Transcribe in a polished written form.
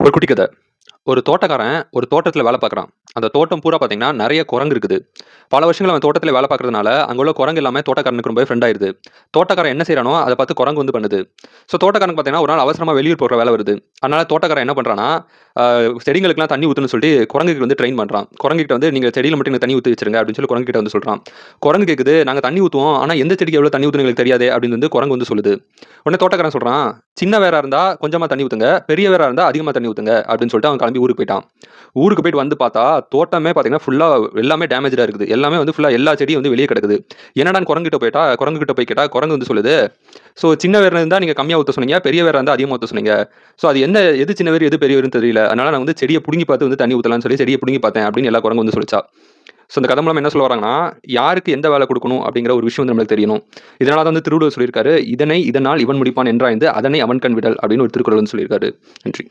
ஒரு குட்டி கதை. ஒரு தோட்டக்காரன் ஒரு தோட்டத்தில வேலை பார்க்குறான். அந்த தோட்டம் பூரா பார்த்தீங்கன்னா, நெறைய குரங்கு இருக்குது. பல வருஷங்கள் அவன் தோட்டத்தில வேலை பார்க்கிறதுனால, அங்க உள்ள குரங்கு எல்லாமே தோட்டக்காரனுக்கு ரொம்பவே ஃப்ரெண்ட் ஆயிருது. தோட்டக்காரன் என்ன செய்றானோ, அத பார்த்து குரங்கு வந்து பண்ணுது. தோட்டக்காரனுக்கு பார்த்தீங்கன்னா, ஒரு நாள் அவசரமா வெளியூர் போற வேலை வருது. அதனால தோட்டக்காரன் என்ன பண்றான்னா, அ செடிகளுக்கெல்லாம் தண்ணி ஊத்தணும்னு சொல்லிட்டு குரங்குக்கு வந்து ட்ரெயின் பண்றான். குரங்குகிட்ட வந்து, "நீங்க செடியில மட்டும் எனக்கு தண்ணி ஊத்தி வச்சுருங்க" அப்படின்னு சொல்லி குரங்குகிட்ட வந்து சொல்றான். குரங்கு கேட்குது, "நாங்க தண்ணி ஊத்துவோம். ஆனா எந்த செடிக்கு எவ்வளோ தண்ணி ஊத்தணும்னு எங்களுக்கு தெரியாதே" அப்படின்னு வந்து குரங்கு வந்து சொல்லுது. உடனே தோட்டக்காரன் சொல்றான், "சின்ன வேரா இருந்தா கொஞ்சமா தண்ணி ஊத்துங்க. பெரிய வேரா இருந்தா அதிகமா தண்ணி ஊத்துங்க" அப்படின்னு சொல்லிட்டு அவன் கிளம்பி ஊருக்கு போயிட்டான். ஊருக்கு போயிட்டு வந்து பார்த்தா, தோட்டமே பார்த்தீங்கன்னா, ஃபுல்லா எல்லாமே டேமேஜ்டா இருக்குது. எல்லாமே வந்து ஃபுல்லா எல்லா செடியும் வந்து வெளிய கிடக்குது. என்னடான்னு குரங்குகிட்ட போய் கேட்டா, குரங்கு வந்து சொல்லுது, சின்ன வேர்ல இருந்தா நீங்க கம்மியா ஊத்த சொன்னீங்க. பெரிய வேரா இருந்தா அதிகமா ஊத்த சொன்னீங்க. அது எது சின்ன வேர், எது பெரிய வேர்ன்னு தெரியல. அதனால நான் வந்து செடிய புடுங்கி பார்த்து வந்து தண்ணி ஊத்தலாம்ன்னு சொல்லி செடிய புடுங்கி பார்த்தேன்" அப்படின்னு எல்லா குரங்கும் வந்து சொல்லுச்சா. இந்த கதை மூலமா என்ன சொல்ல வராங்கன்னா, யாருக்கு எந்த வேலை குடுக்கணும் அப்படிங்கிற ஒரு விஷயம் வந்து நம்மளுக்கு தெரியணும். இதனால தான் வந்து திருவள்ளுவர் சொல்லியிருக்காரு, இதனால் இவன் முடிப்பான் என்றாய்ந்து, அதனை அவன் கண் விடல்" அப்படின்னு ஒரு திருக்குறள் வந்து சொல்லியிருக்காரு. நன்றி.